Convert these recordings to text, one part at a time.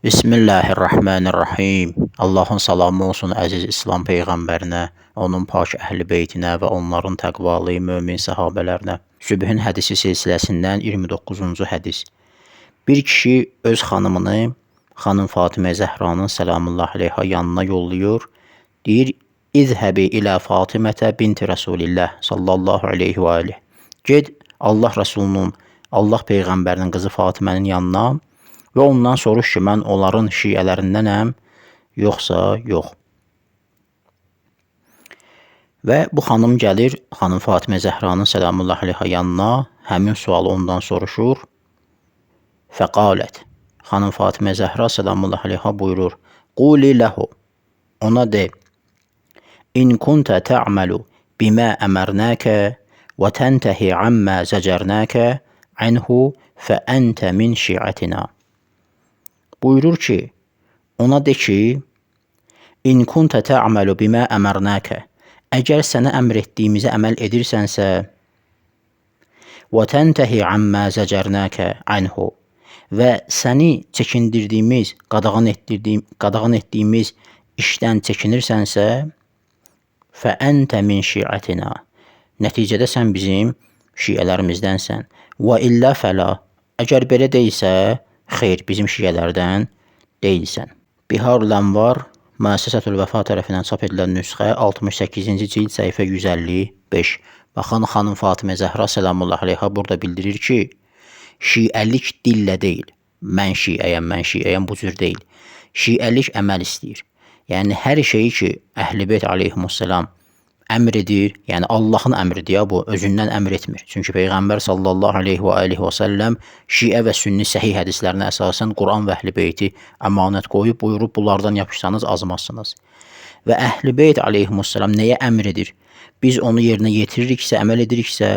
Bismillahirrahmanirrahim. Allahın salamı olsun əziz İslam peyğəmbərinə, onun pak əhl-i beytinə və onların təqvalı mömin səhabələrinə. Sübhün hədisi silsiləsindən 29-cu hədis. Bir kişi öz xanımını, xanım Fatimə Zəhranın salamullahi aleyha yanına yollayır. Deyir, İzhəbi ilə Fatimətə binti Rasulillah sallallahu aleyhi və aleyh. Ged Allah Rasulunun, Allah peyğəmbərinin qızı Fatimənin yanına və ondan soruş ki, mən onların şiələrindənəm, yoxsa yox. Və bu xanım gəlir, xanım Fatimə Zəhranın salamullahi aleyha yanına, həmin sualı ondan soruşur. Fəqalət, xanım Fatimə Zəhra salamullahi aleyha buyurur, Quli ləhu, ona de, İn kuntə tə'məlu bimə əmərnəkə və təntəhi əmmə zəcərnəkə ənhu fə əntə min şiətinə. Buyurur ki, ona de ki, İn kuntə tə'məlu bimə əmərnəkə, əgər sənə əmr etdiyimizə əməl edirsənsə, və təntəhi əmmə zəcərnəkə ənhu, və səni çəkindirdiyimiz, qadağan etdiyimiz işdən çəkinirsənsə, fə əntə min şiətinə, nəticədə sən bizim şiələrimіздənsən. Və illə fələ, əgər belə deyilsə, xeyr, bizim şiələrdən deyilsən. Biharul Ənvar, Müəssisətül Vəfa tərəfindən çap edilən nüsxə 68-ci cild səhifə 155. Baxın, xanım Fatimə Zəhra salamullahi aleyha burada bildirir ki, şiəlik dillə deyil, mən şiəyəm, bu cür deyil. Şiəlik əməl istəyir. Yəni, hər şeyi ki, Əhl-i Beyt aleyhimussalam əmr edir, yəni Allahın əmridir ya bu, özündən əmr etmir. Çünki Peyğəmbər sallallahu aleyhi və səlləm şiə və sünni səhih hədislərinə əsasən Quran və Əhl-i Beyti əmanət qoyub, buyurub, bunlardan yapışsanız azmazsınız. Və Əhl-i Beyt aleyhimussalam nəyə əmr edir? Biz onu yerinə yetiririksə, əməl ediriksə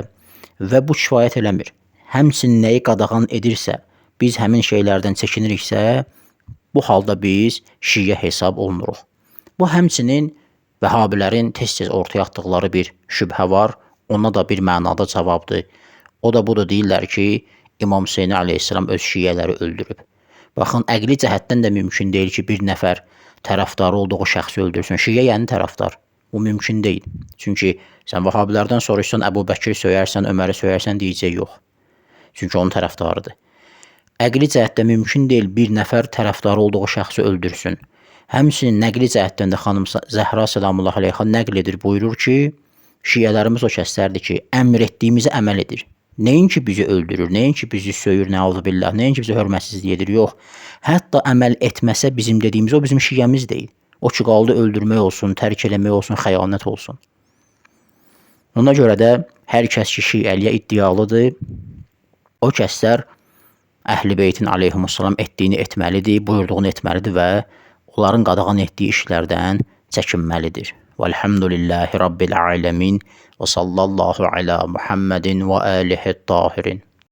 və bu kifayət eləmir. Həmçinin nəyi qadağan edirsə, biz həmin şeylərdən çəkiniriksə, bu halda biz şiə hesab olunuruq. Bu həmçinin Vəhabilərin tez-tez ortaya atdıqları bir şübhə var, ona da bir mənada cavabdır. O da budur, deyirlər ki, İmam Hüseyni aleyhissalam öz şiələri öldürüb. Baxın, əqli cəhətdən də mümkün deyil ki, bir nəfər tərəfdarı olduğu şəxsi öldürsün. Şiə yəni tərəfdar. Bu mümkün deyil. Çünki sən Vəhabilərdən soruşsan, Əbu Bəkir söyərsən, Öməri söyərsən, deyəcək yox. Çünki onun tərəfdarıdır. Əqli cəhətdə mümkün deyil bir nəfər tərəfdarı olduğu şəxsi öldürsün. Həmçinin nəqli cəhətdən də xanım Zəhra salamullahi aleyha nəql edir, buyurur ki, şiələrimiz o kəslərdir ki, əmr etdiyimizə əməl edir. Nəinki bizi öldürür, nəinki bizi söyür, nəuzubillah, nəinki bizi hörmətsizlik edir, yox. Hətta əməl etməsə bizim dediyimiz, o bizim şiəmiz deyil. O ki, qaldı öldürmək olsun, tərk eləmək olsun, xəyanət olsun. Ona görə də hər kəs ki, şiəliyə iddialıdır, o kəslər Əhl-i Beytin aleyhimussalam etdiyini etməlidir, buyurduğunu etməlidir və onların qadağan etdiyi işlərdən çəkinməlidir. Vəlhamdülillahi Rabbil aləmin və sallallahu alə Muhammedin və alihi tahirin.